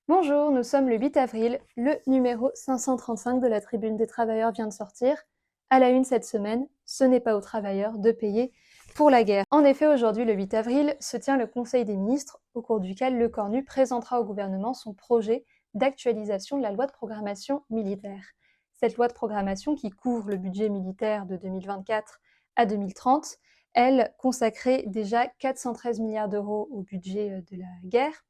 Bonjour, nous sommes le 8 avril, le numéro 535 de la Tribune des travailleurs vient de sortir. À la une cette semaine, ce n'est pas aux travailleurs de payer pour la guerre. En effet, aujourd'hui, le 8 avril, se tient le Conseil des ministres, au cours duquel le Cornu présentera au gouvernement son projet d'actualisation de la loi de programmation militaire. Cette loi de programmation qui couvre le budget militaire de 2024 à 2030, elle consacrait déjà 413 milliards d'euros au budget de la guerre.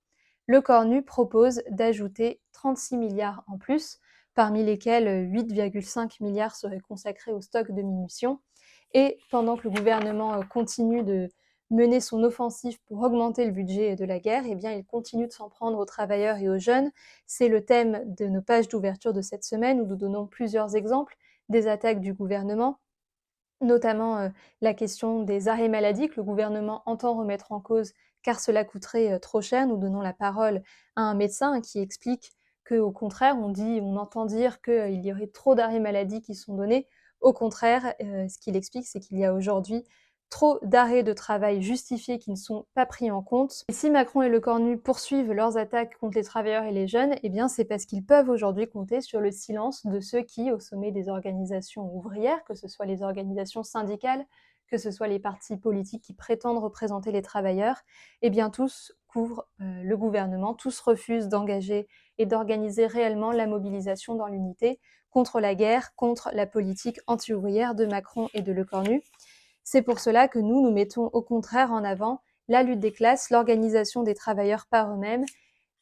Le Cornu propose d'ajouter 36 milliards en plus, parmi lesquels 8,5 milliards seraient consacrés au stock de munitions. Et pendant que le gouvernement continue de mener son offensive pour augmenter le budget de la guerre, eh bien, il continue de s'en prendre aux travailleurs et aux jeunes. C'est le thème de nos pages d'ouverture de cette semaine où nous donnons plusieurs exemples des attaques du gouvernement, notamment la question des arrêts maladie que le gouvernement entend remettre en cause car cela coûterait trop cher. Nous donnons la parole à un médecin qui explique qu'au contraire, on entend dire qu'il y aurait trop d'arrêts maladie qui sont donnés. Au contraire, ce qu'il explique, c'est qu'il y a aujourd'hui trop d'arrêts de travail justifiés qui ne sont pas pris en compte. Et si Macron et Le Cornu poursuivent leurs attaques contre les travailleurs et les jeunes, eh bien c'est parce qu'ils peuvent aujourd'hui compter sur le silence de ceux qui, au sommet des organisations ouvrières, que ce soit les organisations syndicales, que ce soit les partis politiques qui prétendent représenter les travailleurs, eh bien tous couvrent le gouvernement, tous refusent d'engager et d'organiser réellement la mobilisation dans l'unité contre la guerre, contre la politique anti-ouvrière de Macron et de Le Cornu. C'est pour cela que nous mettons au contraire en avant la lutte des classes, l'organisation des travailleurs par eux-mêmes,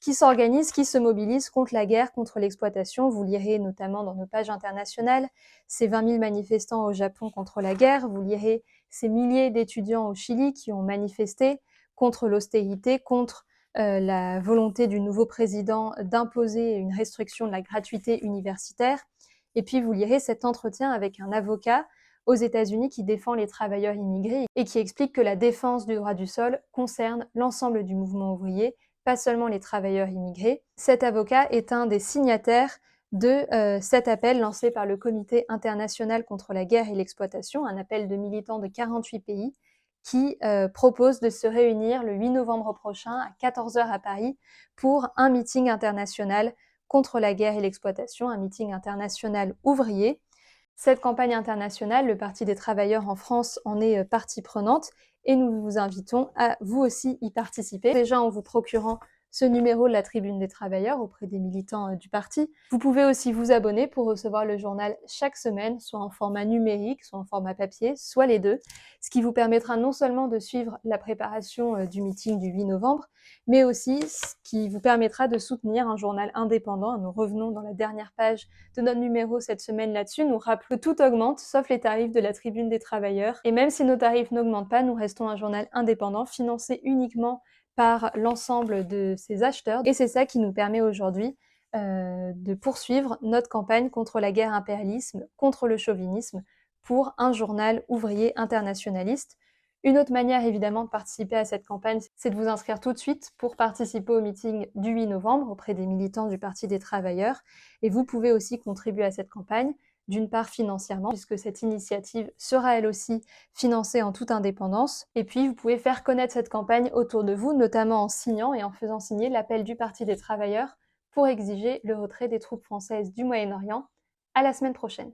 qui s'organisent, qui se mobilisent contre la guerre, contre l'exploitation. Vous lirez notamment dans nos pages internationales ces 20 000 manifestants au Japon contre la guerre, vous lirez ces milliers d'étudiants au Chili qui ont manifesté contre l'austérité, contre la volonté du nouveau président d'imposer une restriction de la gratuité universitaire. Et puis vous lirez cet entretien avec un avocat aux États-Unis qui défend les travailleurs immigrés et qui explique que la défense du droit du sol concerne l'ensemble du mouvement ouvrier, pas seulement les travailleurs immigrés. Cet avocat est un des signataires de cet appel lancé par le Comité international contre la guerre et l'exploitation, un appel de militants de 48 pays qui propose de se réunir le 8 novembre prochain à 14 h à Paris pour un meeting international contre la guerre et l'exploitation, un meeting international ouvrier. Cette campagne internationale, le Parti des travailleurs en France en est partie prenante et nous vous invitons à vous aussi y participer. Déjà en vous procurant ce numéro de la Tribune des travailleurs auprès des militants du parti. Vous pouvez aussi vous abonner pour recevoir le journal chaque semaine, soit en format numérique, soit en format papier, soit les deux, ce qui vous permettra non seulement de suivre la préparation du meeting du 8 novembre, mais aussi ce qui vous permettra de soutenir un journal indépendant. Nous revenons dans la dernière page de notre numéro cette semaine là-dessus. Nous rappelons que tout augmente, sauf les tarifs de la Tribune des travailleurs. Et même si nos tarifs n'augmentent pas, nous restons un journal indépendant, financé uniquement par l'ensemble de ces acheteurs. Et c'est ça qui nous permet aujourd'hui de poursuivre notre campagne contre la guerre impérialisme, contre le chauvinisme, pour un journal ouvrier internationaliste. Une autre manière évidemment de participer à cette campagne, c'est de vous inscrire tout de suite pour participer au meeting du 8 novembre auprès des militants du Parti des travailleurs. Et vous pouvez aussi contribuer à cette campagne, d'une part financièrement, puisque cette initiative sera elle aussi financée en toute indépendance. Et puis vous pouvez faire connaître cette campagne autour de vous, notamment en signant et en faisant signer l'appel du Parti des travailleurs pour exiger le retrait des troupes françaises du Moyen-Orient. À la semaine prochaine.